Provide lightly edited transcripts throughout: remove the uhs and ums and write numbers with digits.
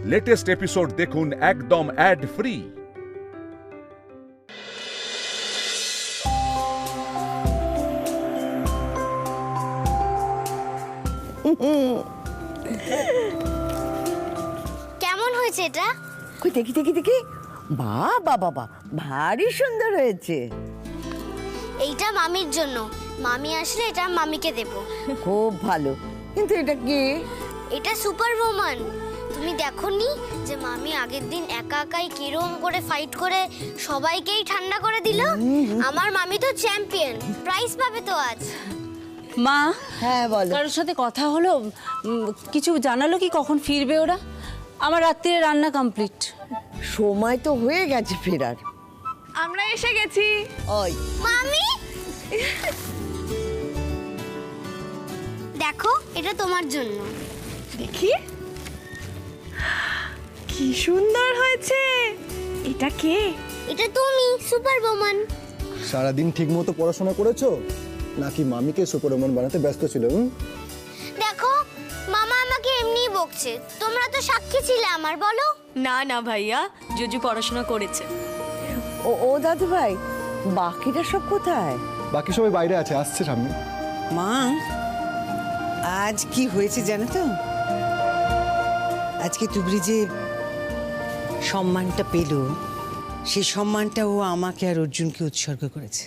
Latest episode দেখুন একদম add free. কেমন হয়েছে এটা? কই দেখি দেখি দেখি, বাবা বাবা ভারী সুন্দর হয়েছে। এইটা মামির জন্য, মামি আসলে এটা মামিকে দেব। খুব ভালো, কিন্তু এটা কি? এটা সুপার ওম্যান। তুমি দেখোনি যে মামি আগের দিন একা একাই কিরম করে ফাইট করে সবাইকেই ঠান্ডা করে দিল? আমার মামি তো চ্যাম্পিয়ন, প্রাইজ পাবে তো আজ। মা, হ্যাঁ বলো। কারোর সাথে কথা হলো? কিছু জানালো কি কখন ফিরবে ওরা? আমার রাত্রিরে রান্না কমপ্লিট। সময় তো হয়ে গেছে ফেরার। আমরা এসে গেছি। ওই মামি দেখো, এটা তোমার জন্য। দেখি কি সুন্দর হয়েছে। এটা কে? এটা তুমি, সুপার ওম্যান। সারাদিন ঠিক মতো পড়াশোনা করেছো নাকি মামিকে সুপারম্যান বানাতে ব্যস্ত ছিল? দেখো, মামা আমাকে এমনিই বকছে, তোমরা তো সাক্ষী ছিলে আমার, বলো। না না ভাইয়া, জুজু পড়াশোনা করেছে। ও দাদু ভাই, বাকিরা সব কোথায়? বাকি সবাই বাইরে আছে, আসছে সামনে। মা, আজ কি হয়েছে জানো তো? আজকে তুবড়ি যে সম্মানটা পেল, সেই সম্মানটা ও আমাকে আর অর্জুনকে উৎসর্গ করেছে।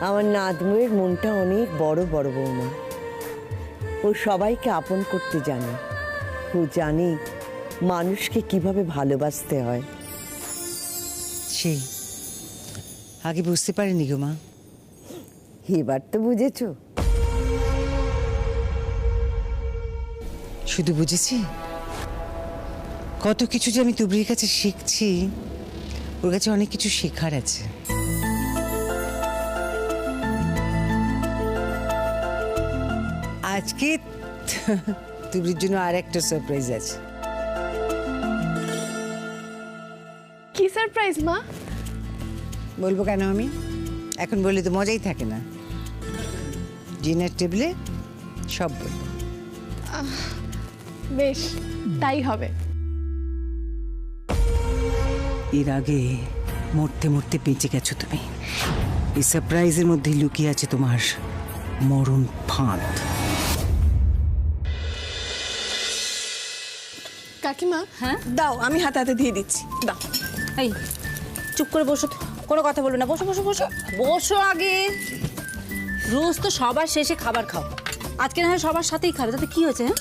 আমার নাতমুয়ের মনটা অনেক বড় বড় বৌমা। ও সবাইকে আপন করতে জানে। ও জানে মানুষকে কিভাবে ভালোবাসতে হয়। সেই আগে বুঝতে পারিনি গো মা। এবার তো বুঝেছো। শুধু বুঝেছি, কত কিছু যে আমি তুবড়ির কাছে শিখছি। ওর কাছে অনেক কিছু শেখার আছে। আজকে তুবড়ির জন্য আর একটা সারপ্রাইজ আছে। কি সারপ্রাইজ মা? বলবো কেন আমি? এখন বললে তো মজাই থাকে না। ডিনার টেবিলে সব বলবো। বেশ, তাই হবে। এর আগে মরতে মরতে বেঁচে গেছো তুমি। এই সারপ্রাইজের মধ্যে লুকিয়ে আছে তোমার মরণ ফাঁদ। কাকিমা, হ্যাঁ দাও, আমি হাতে হাতে দিয়ে দিচ্ছি, দাও। এই চুপ করে বসো তো, কোনো কথা বলবে না। বসো বসো বসো বসো আগে। রোজ তো সবার শেষে খাবার খাও, আজকে না হয় সবার সাথেই খাবে, তাতে কি হয়েছে? হ্যাঁ,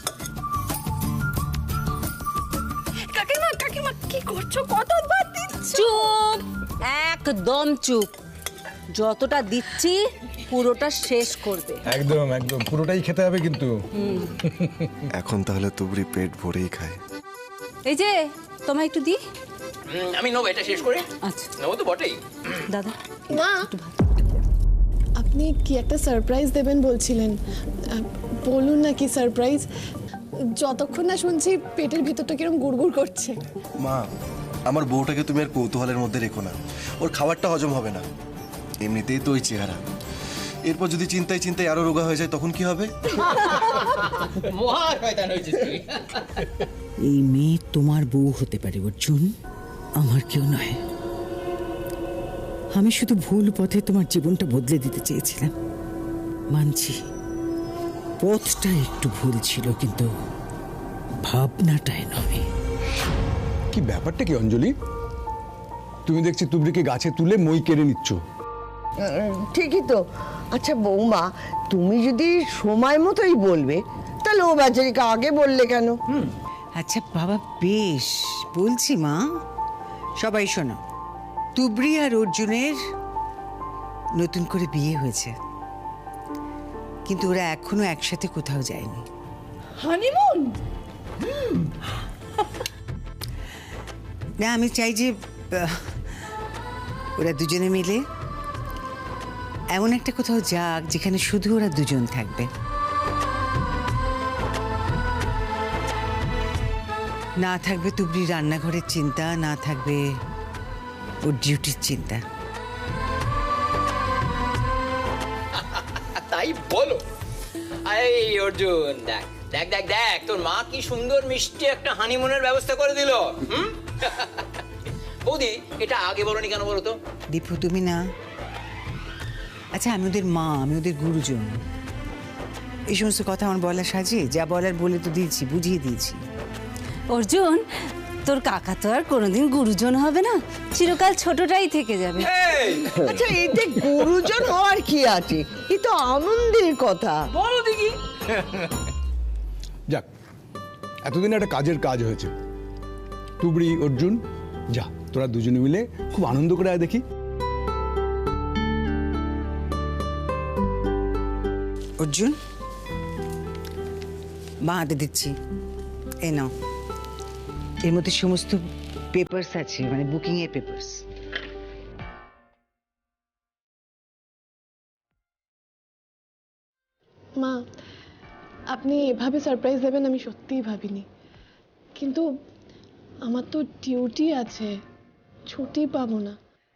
কাকিমা কাকিমা কি করছো? কতবার দিচ্ছ? চুপ, একদম চুপ। যতটা দিচ্ছি পুরোটা শেষ করবে। একদম একদম পুরোটাই খেতে হবে কিন্তু। এখন তাহলে তুবড়ি পেট ভরেই খায়। এই যে তোমায় একটু দি। আমি নেবো, এটা শেষ করে আচ্ছা নেবো তো বটেই। দাদা, মা, আপনি কি একটা সারপ্রাইজ দেবেন বলছিলেন, বলুন না কি সারপ্রাইজ? যতক্ষণ না শুনছি পেটের ভিতরটা কিরম গুড়গুড় করছে। মা, আমার বউটাকে তুমি আর কৌতূহলের মধ্যে রেখো না। ওর খাবারটা হজম হবে না, এমনিতেই তো ওই চেহারা। এরপর যদি চিন্তায় চিন্তায় আরো রোগা হয়ে যায় তখন কি হবে? মহা শয়তান হয়েছিস তুই। এই মেয়ে তোমার বউ হতে পারে অর্জুন, আমার কেউ নয়। আমি শুধু ভুল পথে তোমার জীবনটা বদলে দিতে চেয়েছিলাম, মানছি। পথটা একটু ভুল ছিল, কিন্তু ভাবনাটাই নয়। কি ব্যাপারটা কি অঞ্জলি? তুমি দেখছি তুবড়িকে গাছে তুলে মই কেড়ে নিচ্ছ। ঠিকই তো। আচ্ছা বৌমা, তুমি যদি সময় মতোই বলবে, তাহলে ও বেচারিকে আগে বললে কেন? আচ্ছা বাবা, বেশ বলছি মা। সবাই শোনো, তুবড়ি আর অর্জুনের নতুন করে বিয়ে হয়েছে, কিন্তু ওরা এখনো একসাথে কোথাও যায়নি। হানিমুন? না, আমি চাই যে ওরা দুজনে মিলে এমন একটা কোথাও যাক যেখানে শুধু ওরা দুজন থাকবে। না থাকবে তুবড়ি রান্নাঘরের চিন্তা, না থাকবে ওর ডিউটির চিন্তা। যাই বলো। এই অর্জুন, দেখ দেখ দেখ দেখ, তোর মা কি সুন্দর মিষ্টি একটা হানিমুনের ব্যবস্থা করে দিল। বৌদি, এটা আগে বলনি কেন বলো তো? দীপু তুমি না, আচ্ছা আমি ওদের মা, আমি ওদের গুরুজন, এই সমস্ত কথা আমার বলা সাজে? যা বলার বলে তো দিয়েছি, বুঝিয়ে দিয়েছি। অর্জুন, তোর কাকা তো আর কোনোদিন গুরুজন হবে না, চিরকাল ছোটটাই থেকে যাবে। আচ্ছা এতে গুরুজন হওয়ার কি আছে? এ তো আনন্দের কথা। বলো দেখি। যাক, এতদিন একটা কাজের কাজ হয়েছে। তুবড়ি, অর্জুন, যা তোরা দুজনে মিলে খুব আনন্দ করে আয় দেখি। অর্জুন, মা হাতে দিচ্ছি, এই নাও। এর মধ্যে সমস্ত পেপারস আছে, মানে বুকিং এর পেপারস। মা, আপনি এভাবে সারপ্রাইজ দেবেন আমি সত্যিই ভাবিনি, কিন্তু আমার তো ডিউটি আছে, ছুটি পাবো না।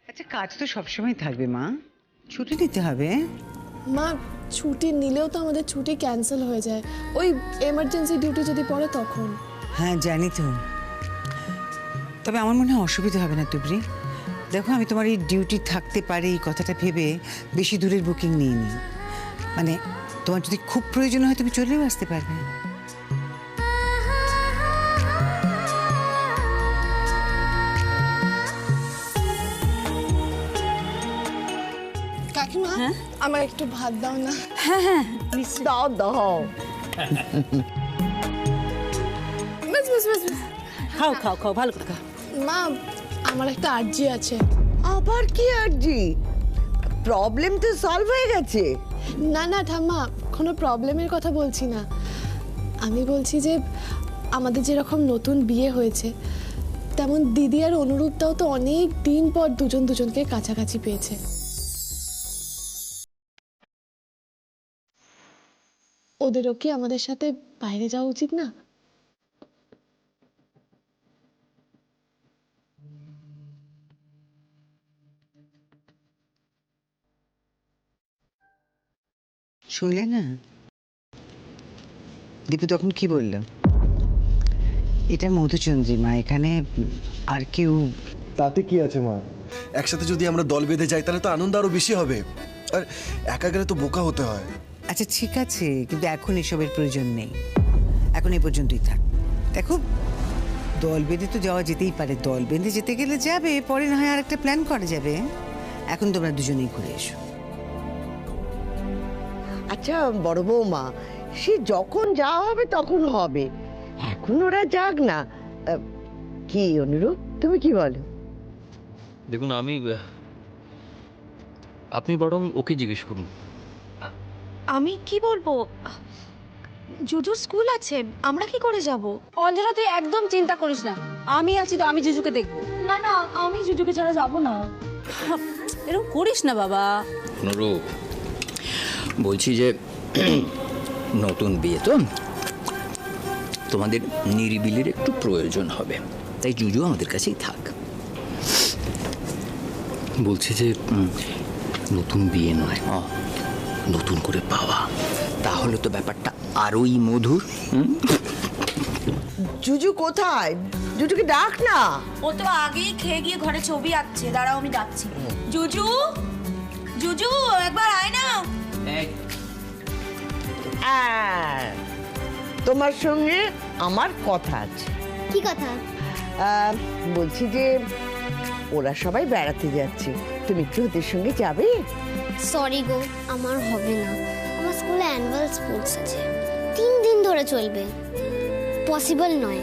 আচ্ছা কাজ তো সবসময় থাকবে মা, ছুটি নিতে হবে। মা, ছুটি নিলেও তো আমাদের ছুটি ক্যান্সেল হয়ে যায়, ওই এমার্জেন্সি ডিউটি যদি পড়ে তখন। হ্যাঁ জানি তো, তবে আমার মনে হয় অসুবিধা হবে না তুবড়ি। দেখো আমি তোমার এই ডিউটি থাকতে পারে এই কথাটা ভেবে বেশি দূরের বুকিং নিইনি। মানে তোমার যদি খুব প্রয়োজন হয় তুমি চলেও আসতে পারবে। কাকিমা, আমার একটু ভাত দাও না। দাও দাও। বাস বাস বাস বাস। খাও খাও খাও, ভালো করে খাও। মা, আমার একটা আর্জি আছে। আবার কি আরজি? প্রবলেম তো সলভ হয়ে গেছে। না না ঠাম্মা, কোনো প্রবলেমের কথা বলছি না, আমি বলছি যে আমাদের যেরকম নতুন বিয়ে হয়েছে তেমন দিদি আর অনুরূপটাও তো অনেক দিন পর দুজন দুজনকে কাছাকাছি পেয়েছে। ওদেরও কি আমাদের সাথে বাইরে যাওয়া উচিত না? শুনলে না দীপু তখন কি বললো? এটা মধুচন্দ্রিমা, এখানে আর কেউ। তাতে কি আছে মা? একসাথে যদি আমরা দল বেঁধে যাই তাহলে তো আনন্দ আরো বেশি হবে, আর একা গেলে তো বোকা হতে হয়। আচ্ছা ঠিক আছে, কিন্তু এখন এসবের প্রয়োজন নেই, এখন এই পর্যন্তই থাক। দেখো দল বেঁধে তো যাওয়া যেতেই পারে, দল বেঁধে যেতে গেলে যাবে, পরে না হয় আর একটা প্ল্যান করা যাবে। এখন তোমরা দুজনেই ঘুরে এসো। আচ্ছা বড় বৌমা, সে যখন যাওয়া হবে তখন হবে, এখন ওরা যাক না। কি অনুরূপ, তুমি কি বলো? দেখুন আপনি বরং ওকে জিজ্ঞেস করুন। আমি কি বলবো, জুজুর স্কুল আছে, আমরা কি করে যাব? অঞ্জনা তুই একদম চিন্তা করিস না, আমি আছি তো, আমি জুজুকে দেখবো। না না, আমি জুজুকে ছাড়া যাব না। এরকম করিস না বাবা। অনুরূপ, বলছি যে নতুন বিয়ে তো, তোমাদের নিরিবিলির একটু প্রয়োজন হবে, তাই জুজু আমাদের কাছেই থাক। বলছি যে নতুন বিয়ে নয়, নতুন করে পাওয়া, তাহলে তো ব্যাপারটা আরোই মধুর। জুজু কোথায়? জুজুকে ডাক না। ও তো আগেই খেয়ে গিয়ে ঘরে ছবি আঁকছে, দাঁড়াও আমি ডাকছি। জুজু, জুজু একবার আয় না। তোমার সঙ্গে আমার কথা আছে। কি কথা? বলছি যে ওরা সবাই বেড়াতে যাচ্ছে, তুমি কি ওদের সঙ্গে যাবে? সরি গো, আমার হবে না, আমার স্কুলে অ্যানুয়াল স্পোর্টস আছে, 3 দিন ধরে চলবে, পসিবল নয়।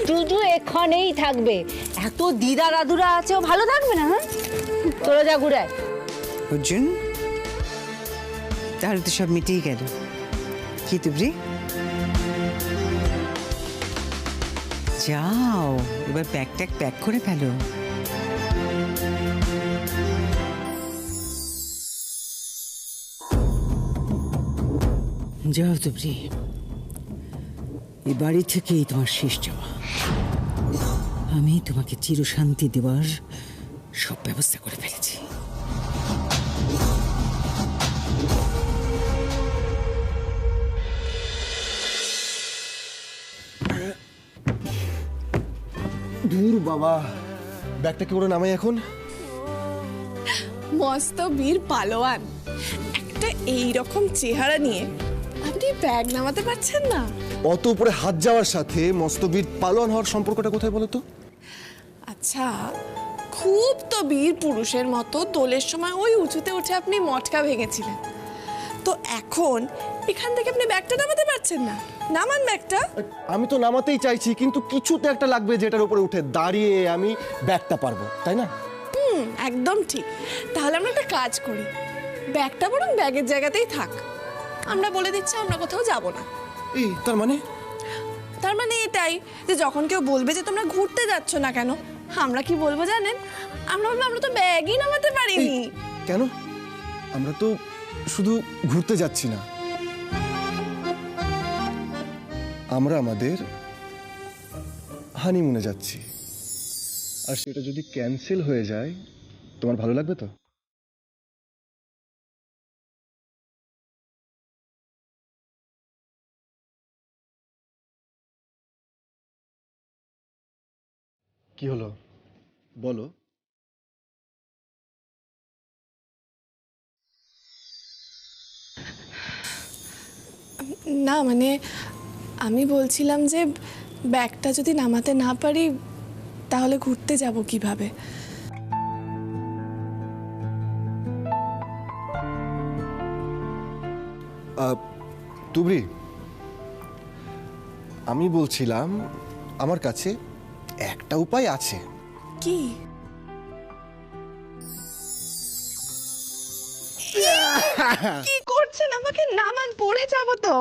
জুজু এখানেই থাকবে, এত দিদা দাদুরা আছে, ও ভালো থাকবে না? হ্যাঁ তোরা যা ঘুরায়। অর্জুন, তাহলে তো সব মিটেই গেল। কি তুবড়ি, যাও এবার ব্যাগট্যাগ প্যাক করে ফেলো। যাও তুবড়ি, এই বাড়ি থেকেই তোমার শেষ যাওয়া। আমি তোমাকে চিরশান্তি দেওয়ার সব ব্যবস্থা করে ফেলেছি। দূর বাবা, ব্যাগটা কি করে নামাই এখন? মস্ত বীর পালোয়ান, একটা এই রকম চেহারা নিয়ে আপনি ব্যাগ নামাতে পারছেন না? অত উপরে হাত যাওয়ার সাথে মস্তবীর পালোয়ান হওয়ার সম্পর্কটা কোথায় বলো তো? আচ্ছা, খুব তো বীর পুরুষের মতো দোলের সময় ওই উঁচুতে উঠে আপনি মটকা ভেঙেছিলেন, তো এখন এখান থেকে আপনি ব্যাগটা নামাতে পারছেন না। নামান ব্যাগটা। আমি তো নামাতেই চাইছি, কিন্তু কিছুতে একটা লাগবে যেটার উপরে উঠে দাঁড়িয়ে আমি ব্যাগটা পারবো, তাই না? একদম ঠিক। তাহলে আমরা একটা কাজ করি, ব্যাগটা বরং ব্যাগের জায়গাতেই থাক, আমরা বলে দিচ্ছি আমরা কোথাও যাব না। এই তার মানে? তার মানে এটাই যে যখন কেউ বলবে যে তোমরা ঘুরতে যাচ্ছ না কেন, আমরা কি বলবো জানেন? আমরা বলবো আমরা তো ব্যাগই নামাতে পারিনি। কেন? আমরা তো শুধু ঘুরতে যাচ্ছি না, আমরা আমাদের হানিমুনে যাচ্ছি। আর সেটা যদি ক্যান্সেল হয়ে যায়, তোমার ভালো লাগবে তো? কি হলো বলো? না মানে আমি বলছিলাম যে ব্যাগটা যদি নামাতে না পারি তাহলে ঘুরতে যাব কিভাবে? তুবরি, আমি বলছিলাম আমার কাছে একটা উপায় আছে। কি? কি করছেন? আমাকে নামান, পড়ে যাব তো।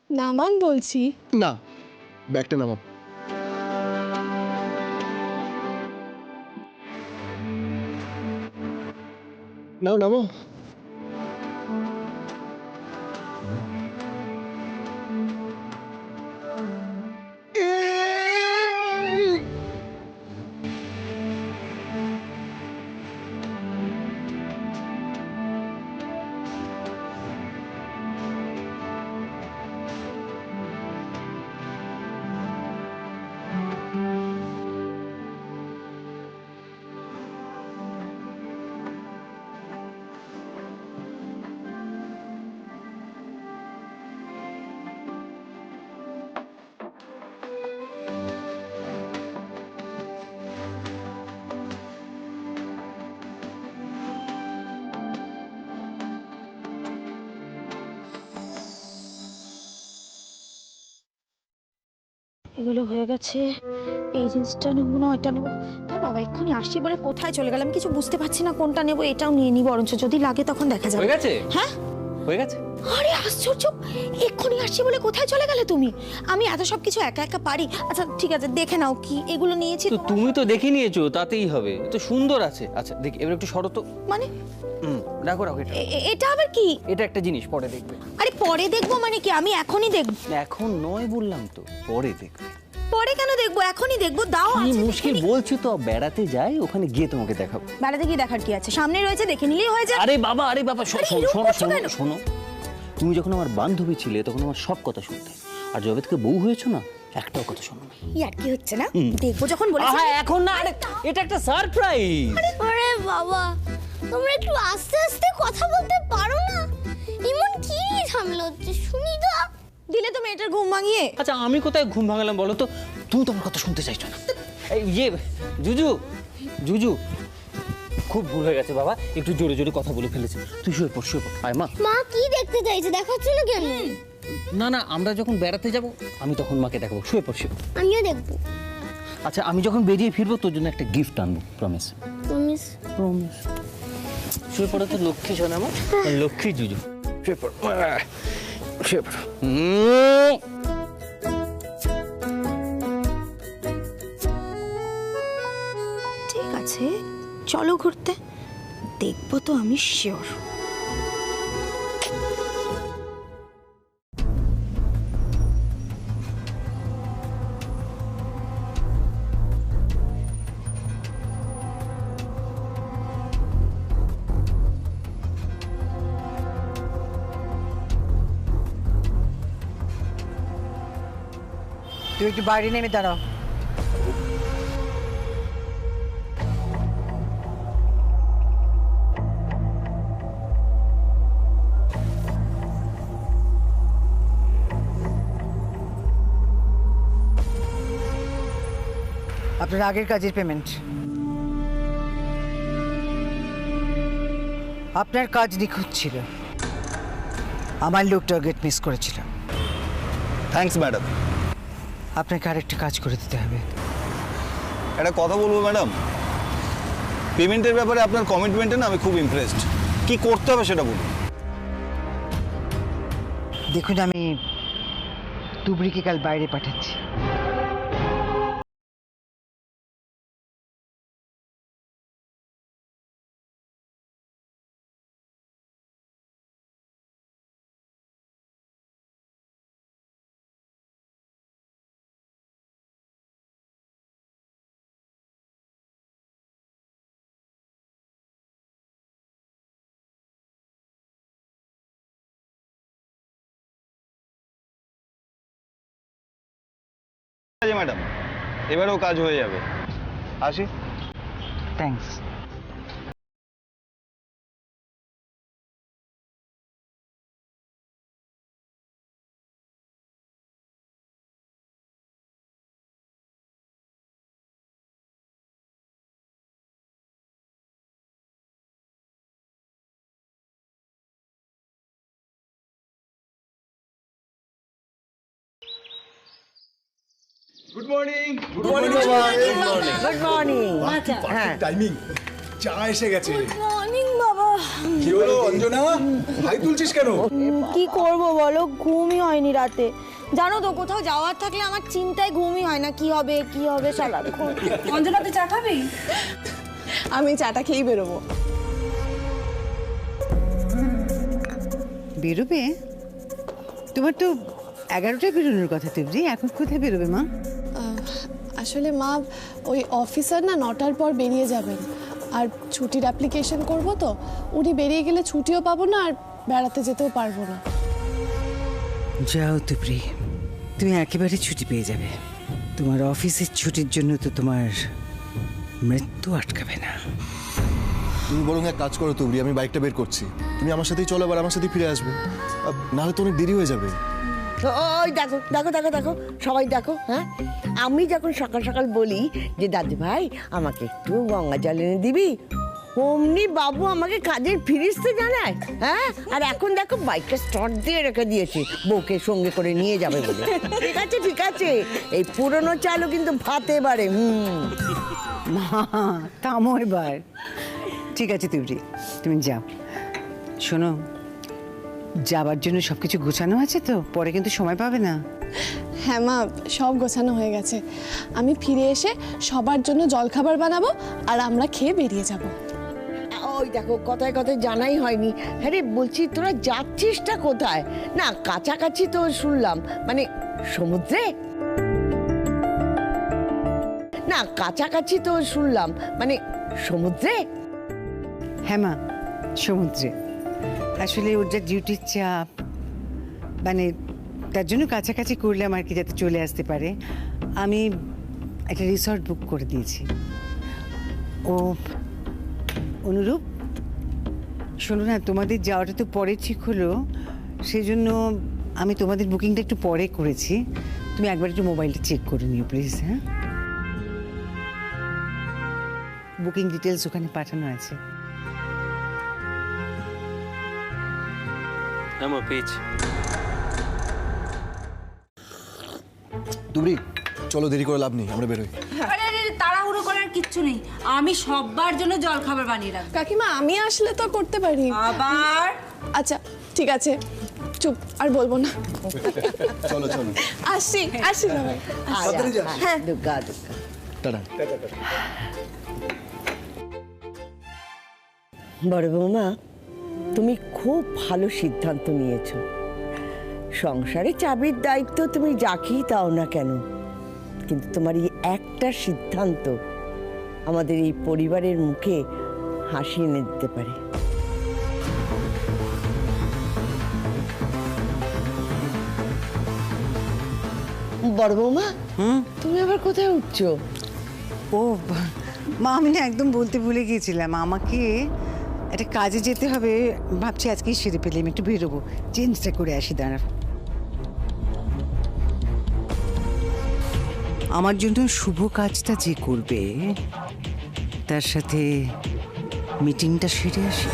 নামান বলছি। না, ব্যাগটা নামাও। নাও, নামো। এগুলো হয়ে গেছে, এই জিনিসটা নেবো না ওইটা নেবো। বাবা এক্ষুনি আসছি বলে কোথায় চলে গেলাম কিছু বুঝতে পারছি না, কোনটা নেবো। এটাও নিয়ে নি, বরঞ্চ যদি লাগে তখন দেখা যাবে। হয়ে গেছে? হ্যাঁ হয়ে গেছে। আরে আশ্চর্য, এক্ষুনি আসছি বলে কোথায় চলে গেলে তুমি? আমি এত সব কিছু একা একা পারি? আচ্ছা ঠিক আছে, দেখে নাও কি এগুলো নিয়েছি। তো তুমি তো দেখে নিয়েছো, তাতেই হবে। তো সুন্দর আছে। আচ্ছা দেখি, এবার একটু সরো তো। মানে রাখো রাখো। এটা আবার কি? এটা একটা জিনিস, পরে দেখবে। আরে পরে দেখবো মানে কি? আমি এখনই দেখবো। এখন নয় বললাম তো, পরে দেখবে। পরে কেন দেখবো? এখনই দেখবো, দাও। কি মুশকিল বলছো তো, বেড়াতে যাই, ওখানে গিয়ে তোমাকে দেখাবো। বেড়াতে গিয়ে দেখার কি আছে? সামনে রয়েছে, দেখে নিলেই হয়ে যায়। আরে বাবা শোনো শোনো শোনো, তুমি যখন আমার বান্ধবী ছিলে তখন আমার সব কথা শুনতে, আর যবে থেকে বউ হয়েছো না, একটাও কথা শোনো না। ইয়ার কি হচ্ছে না? দেখবো যখন বলেছি। হ্যাঁ এখন না, আরে এটা একটা সারপ্রাইজ। আরে বাবা, তোমরা একটু আস্তে আস্তে কথা বলতে পারো না? এমন কি ঝামেলা হচ্ছে শুনি তো। দিলে তো মেয়েটার ঘুম ভাঙিয়ে। আচ্ছা আমি কোথায় ঘুম ভাঙালাম বলো তো? তুমি তোমার কথা শুনতে চাইছো না। এই জুজু জুজু খুব ভুল হয়ে গেছে বাবা, একটু জোরে জোরে কথা বলে ফেলেছি। তুই শুয়ে পড় আয় মা। মা কি দেখতে চাইছে, দেখাচ্ছ না কেন? না না, আমরা যখন বেড়াতে যাব আমি তখন মাকে দেখাবো। শুয়ে পড়। আমিও দেখবো। আচ্ছা, আমি যখন বেরিয়ে ফিরবো তোর জন্য একটা গিফট আনবো। প্রমিস? প্রমিস। প্রমিস। শুয়ে পড়ো তো লক্ষ্মী শোনা আমার, লক্ষ্মী জুজু। শুয়ে পড়ো, শুয়ে পড়ো। ঠিক আছে, চলো ঘুরতে, দেখবো তো আমি শিওর। তুই একটু বাইরে নেমে দাঁড়াও। আপনার আগের কাজের পেমেন্ট। আপনার কাজ নিখুঁত ছিল, আমার লোক টার্গেট মিস করেছিল। Thanks madam. আপনাকে আরেকটা কাজ করে দিতে হবে। একটা কথা বলবো ম্যাডাম, পেমেন্টের ব্যাপারে আপনার কমিটমেন্টে না আমি খুব ইমপ্রেসড। কি করতে হবে সেটা বলুন। দেখুন, আমি তুবড়িকে কাল বাইরে পাঠাচ্ছি। ম্যাডাম, এবারেও কাজ হয়ে যাবে। আসি। Thanks. Good morning. Good morning. হ্যাঁ, টাইমিং। চা এসে গেছে। মর্নিং বাবা। কি হলো অঞ্জনা, হাই তুলছিস কেন? কি করব বলো, ঘুমই হয়নি রাতে। জানো তো, কোথাও যাওয়ার থাকলে আমার চিন্তায় ঘুমই হয় না, কি হবে কি হবে সারাক্ষণ। অঞ্জনা, তুই চা খাবি? আমি চাটা খেয়েই বেরোবো। বেরোবে? তোমার তো 11টায় বেরোনোর কথা। তুবড়ি এখন কোথায় বেরোবে মা? আসলে মা, ওই অফিসার না 9টার পর বেরিয়ে যাবেন, আর ছুটির অ্যাপ্লিকেশন করব, তো উনি বেরিয়ে গেলে ছুটিও পাবো না আর বেড়াতে যেতেও পারবো না। যাও তুবড়ি, তুমি একেবারে ছুটি পেয়ে যাবে। তোমার অফিসের ছুটির জন্য তো তোমার মৃত্যু আটকাবে না। তুমি বরং এক কাজ করো তুবড়ি, আমি বাইকটা বের করছি, তুমি আমার সাথেই চলো, আবার আমার সাথেই ফিরে আসবে, নাহলে তো অনেক দেরি হয়ে যাবে। ওই দেখো দেখো দেখো দেখো, সবাই দেখো। হ্যাঁ, আমি যখন সকাল সকাল বলি যে দাদু ভাই আমাকে একটু গঙ্গা জল এনে দিবি, অমনি বাবু আমাকে কাজের ফিরিস্তে জানায়। হ্যাঁ, আর এখন দেখো বাইকটা স্টার্ট দিয়ে রেখে দিয়েছে বউকে সঙ্গে করে নিয়ে যাবে বলে। ঠিক আছে ঠিক আছে, এই পুরনো চালও কিন্তু ভাতে বাড়ে। মা থামো এবার। ঠিক আছে তুবড়ি, তুমি যাও। শোনো, যাবার জন্য সবকিছু গোছানো আছে তো, পরে কিন্তু সময় পাবে না। হ্যাঁ মা, সব গোছানো হয়ে গেছে। আমি ফিরে এসে সবার জন্য জলখাবার বানাবো আর আমরা খেয়ে বেরিয়ে যাব। ওই দেখো, কথায় কথায় জানাই হয়নি। হ্যাঁ রে, বলছি তোরা যাচ্ছিসটা কোথায়? না কাছাকাছি তো শুনলাম, মানে সমুদ্রে? না কাছাকাছি তো শুনলাম, মানে সমুদ্রে? হ্যাঁ মা, সমুদ্রে। আসলে ওর যা ডিউটির চাপ, মানে তার জন্য কাছাকাছি করলাম আর কি, যাতে চলে আসতে পারে। আমি একটা রিসর্ট বুক করে দিয়েছি। ও অনুরূপ, শোনো না, তোমাদের যাওয়াটা তো পরে ঠিক হলো, সেই জন্য আমি তোমাদের বুকিংটা একটু পরে করেছি। তুমি একবার একটু মোবাইলটা চেক করে নিও প্লিজ। হ্যাঁ বুকিং ডিটেলস ওখানে পাঠানো আছে। হ্যাঁ পেয়েছি। তুবড়ি চলো, দেরি করে লাভ নেই, আমরা বেরোই। আরে আরে তাড়াহুড়ো করার কিচ্ছু নেই, আমি সবার জন্য জল খাবার বানিয়ে রাখবো। কাকিমা আমি আসলে তো করতে পারি। আবার আচ্ছা ঠিক আছে, চুপ, আর বলবো না। চলো চলো, আসি আসি সবাই। তাড়াতাড়ি যা। হ্যাঁ দুর্গা দুর্গা। টাটা। বড় বৌমা, তুমি খুব ভালো সিদ্ধান্ত নিয়েছো। সংসারে চাবির দায়িত্ব তুমি যাকেই দাও না কেন, কিন্তু তোমার এই একটা সিদ্ধান্ত আমাদের এই পরিবারের মুখে হাসি এনে দিতে পারে। বড় বৌমা, তুমি আবার কোথায় উঠছো? ও মা, আমি না একদম বলতে ভুলে গিয়েছিলাম, আমাকে একটা কাজে যেতে হবে, ভাবছি আজকেই সেরে পেলাম, একটু বেরোবো, চেঞ্জটা করে আসি। দাঁড়া, আমার জন্য শুভ কাজটা যে করবে তার সাথে মিটিংটা সেরে আসি।